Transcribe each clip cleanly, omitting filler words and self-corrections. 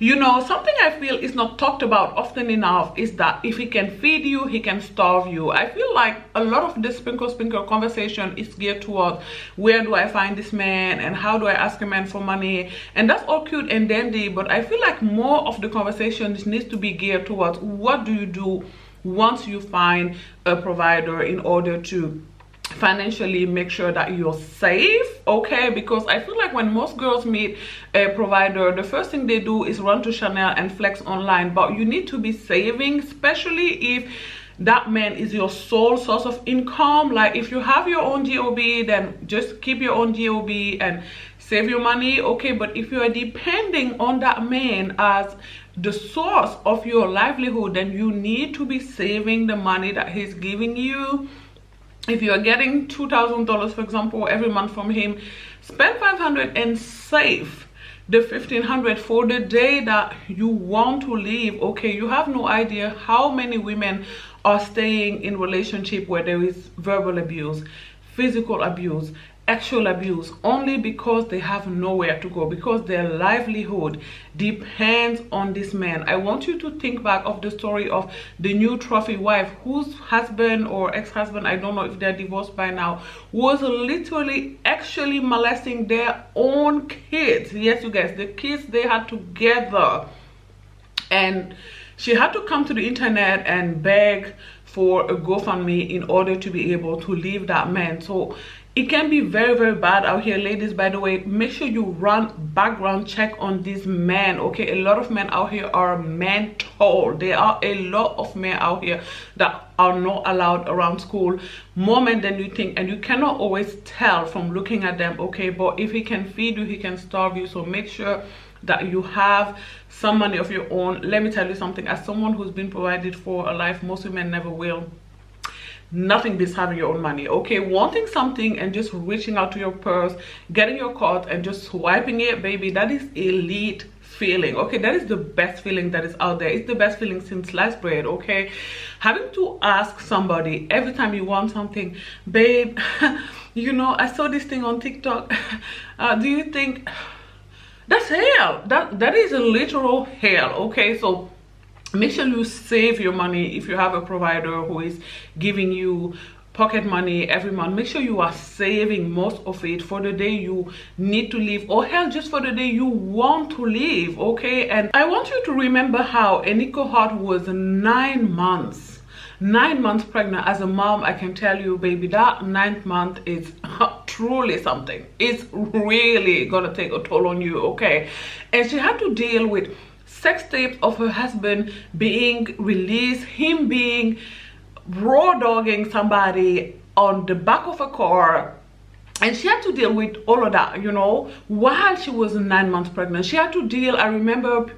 You know, something I feel is not talked about often enough is that if he can feed you, he can starve you. I feel like a lot of this sprinkle conversation is geared towards where do I find this man and how do I ask a man for money, and that's all cute and dandy, but I feel like more of the conversation needs to be geared towards what do you do once you find a provider in order to financially make sure that you're safe. Okay, because I feel like when most girls meet a provider, the first thing they do is run to Chanel and flex online, but you need to be saving, especially if that man is your sole source of income. Like if you have your own job, then just keep your own job and save your money. Okay, but if you are depending on that man as the source of your livelihood, then you need to be saving the money that he's giving you. If you're getting $2,000, for example, every month from him, spend $500 and save the $1,500 for the day that you want to leave. Okay, you have no idea how many women are staying in relationship where there is verbal abuse, physical abuse, actual abuse, only because they have nowhere to go, because their livelihood depends on this man. I want you to think back of the story of the new trophy wife whose husband or ex-husband, I don't know if they're divorced by now, was literally actually molesting their own kids. Yes, you guys, the kids they had together, and she had to come to the internet and beg for a GoFundMe in order to be able to leave that man. So it can be very, very bad out here. Ladies, by the way, make sure you run background check on these men. Okay, a lot of men out here are mental. There are a lot of men out here that are not allowed around school, more men than you think, and you cannot always tell from looking at them. Okay, but if he can feed you, he can starve you. So make sure that you have some money of your own. Let me tell you something, as someone who's been provided for a life, most women never will. Nothing beats having your own money. Okay, wanting something and just reaching out to your purse, getting your card and just swiping it, baby, that is elite feeling. Okay, that is the best feeling that is out there. It's the best feeling since sliced bread. Okay, having to ask somebody every time you want something, babe, you know, I saw this thing on TikTok, do you think that's hell? That is a literal hell. Okay, so make sure you save your money. If you have a provider who is giving you pocket money every month, make sure you are saving most of it for the day you need to leave, or hell, just for the day you want to leave. Okay, and I want you to remember how Eniko Hart was 9 months pregnant. As a mom, I can tell you, baby, that 9th month is truly something. It's really gonna take a toll on you. Okay, and she had to deal with sex tapes of her husband being released, him being raw dogging somebody on the back of a car, and she had to deal with all of that, you know, while she was 9 months pregnant. She had to deal, I remember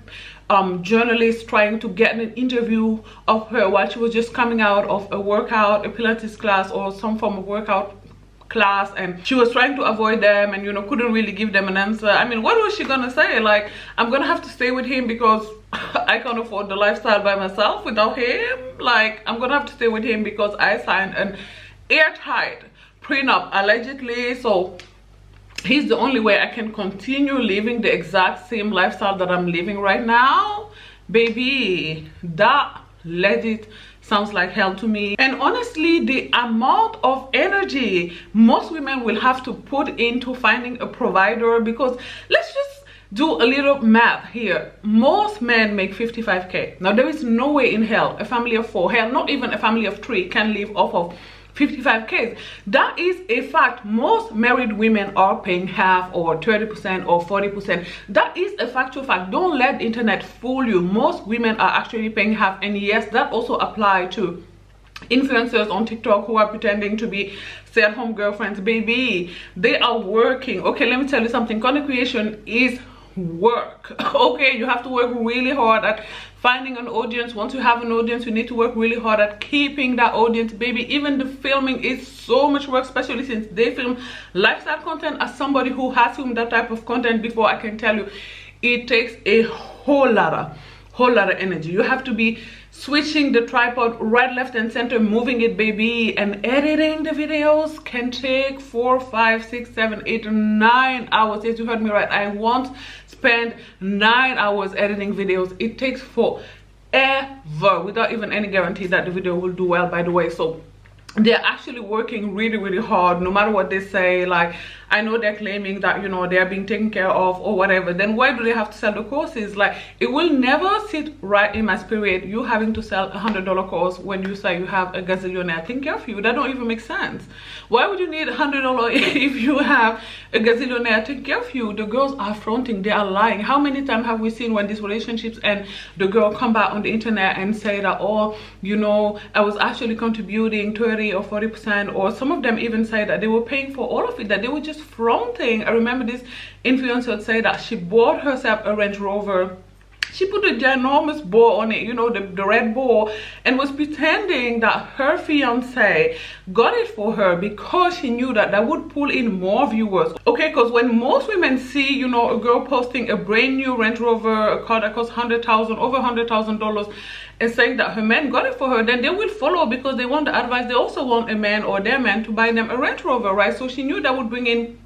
journalists trying to get an interview of her while she was just coming out of a workout, a Pilates class or some form of workout class, and she was trying to avoid them and, you know, couldn't really give them an answer. I mean, what was she gonna say? Like, I'm gonna have to stay with him because I can't afford the lifestyle by myself without him. Like, I'm gonna have to stay with him because I signed an airtight prenup allegedly, so he's the only way I can continue living the exact same lifestyle that I'm living right now. Baby, that legit sounds like hell to me. And honestly, the amount of energy most women will have to put into finding a provider, because let's just do a little math here. Most men make 55K. Now, there is no way in hell a family of 4, hell, not even a family of 3 can live off of 55K. That is a fact. Most married women are paying half or 30% or 40%. That is a factual fact. Don't let the internet fool you. Most women are actually paying half, and yes, that also applies to influencers on TikTok who are pretending to be stay-at-home girlfriends. Baby, they are working. Okay, let me tell you something. Content creation is work. Okay, you have to work really hard at finding an audience. Once you have an audience, you need to work really hard at keeping that audience. Baby, even the filming is so much work, especially since they film lifestyle content. As somebody who has filmed that type of content before, I can tell you it takes a whole lot whole lot of energy. You have to be switching the tripod right, left, and center, moving it, baby. And editing the videos can take 4, 5, 6, 7, 8, 9 hours. Yes, you heard me right. I won't spend 9 hours editing videos. It takes forever without even any guarantee that the video will do well, by the way. So they're actually working really, really hard, no matter what they say. Like, I know they're claiming that, you know, they're being taken care of or whatever. Then why do they have to sell the courses? Like, it will never sit right in my spirit, you having to sell $100 course when you say you have a gazillionaire taking care of you. That don't even make sense. Why would you need $100 if you have a gazillionaire taking care of you? The girls are fronting, they are lying. How many times have we seen when these relationships and the girl come back on the internet and say that, oh, you know, I was actually contributing 30 or 40%, or some of them even say that they were paying for all of it, that they were just fronting. I remember this influencer say that she bought herself a Range Rover. She put a ginormous bow on it, you know, the red bow, and was pretending that her fiance got it for her because she knew that that would pull in more viewers. Okay, because when most women see, you know, a girl posting a brand new Range Rover, a car that costs $100,000, over $100,000, and saying that her man got it for her, then they will follow because they want the advice. They also want a man or their man to buy them a Range Rover, right? So she knew that would bring in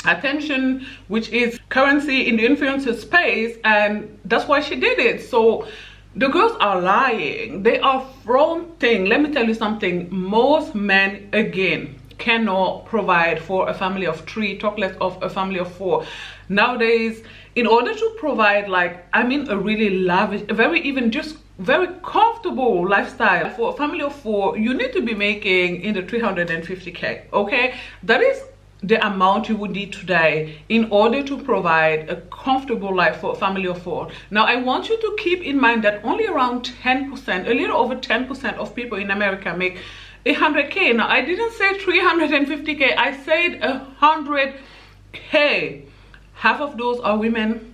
attention, which is currency in the influencer space, and that's why she did it. So the girls are lying, they are fronting. Let me tell you something, most men, again, cannot provide for a family of 3, talk less of a family of 4. Nowadays, in order to provide, like, I mean, a really lavish, a very, even just very comfortable lifestyle for a family of 4, you need to be making in the 350K. okay? That is the amount you would need today in order to provide a comfortable life for a family of 4. Now, I want you to keep in mind that only around 10%, a little over 10% of people in America make 100K. Now, I didn't say 350K, I said 100K. Half of those are women.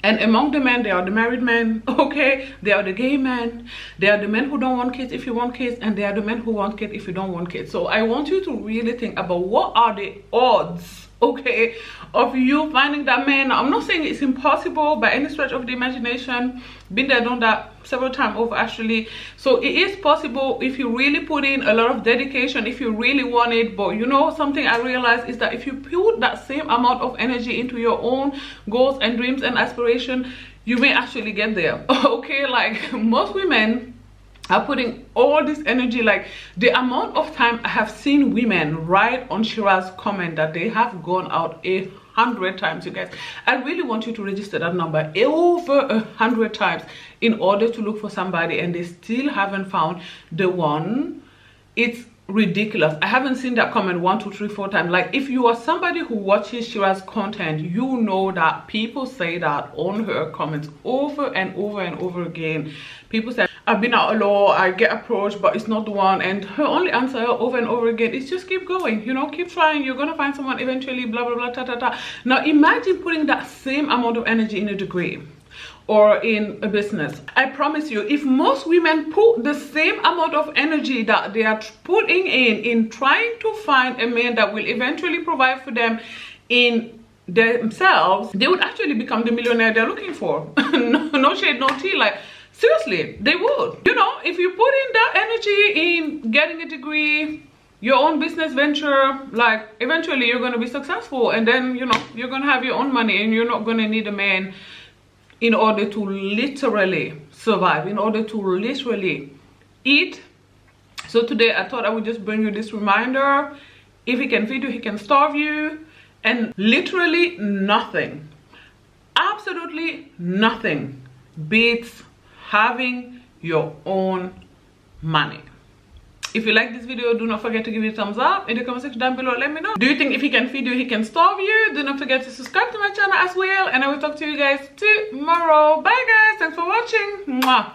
And among the men, they are the married men, okay? They are the gay men. They are the men who don't want kids if you want kids. And they are the men who want kids if you don't want kids. So I want you to really think about what are the odds, okay, of you finding that man. I'm not saying it's impossible by any stretch of the imagination. Been there, done that several times over, actually. So it is possible if you really put in a lot of dedication, if you really want it. But you know, something I realized is that if you put that same amount of energy into your own goals and dreams and aspiration, you may actually get there. Okay, like most women are putting all this energy. Like the amount of time I have seen women write on Shira's comment that they have gone out 100 times, you guys. I really want you to register that number, over 100 times, in order to look for somebody, and they still haven't found the one. It's ridiculous. I haven't seen that comment 1, 2, 3, 4 times. Like, if you are somebody who watches Shira's content, you know that people say that on her comments over and over and over again. People say, I've been out a lot, I get approached, but it's not the one. And her only answer over and over again is just keep going, you know, keep trying, you're gonna find someone eventually, blah blah blah, ta ta ta. Now imagine putting that same amount of energy in a degree or in a business. I promise you, if most women put the same amount of energy that they are putting in trying to find a man that will eventually provide for them in themselves, they would actually become the millionaire they're looking for. No shade, no tea. Like, seriously, they would. You know, if you put in that energy in getting a degree, your own business venture, like, eventually you're going to be successful, and then, you know, you're going to have your own money, and you're not going to need a man in order to literally survive, in order to literally eat. So today I thought I would just bring you this reminder: if he can feed you, he can starve you. And literally nothing, absolutely nothing beats having your own money. If you like this video, do not forget to give it a thumbs up. In the comment section down below, let me know. Do you think if he can feed you, he can starve you? Do not forget to subscribe to my channel as well. And I will talk to you guys tomorrow. Bye guys, thanks for watching. Mwah.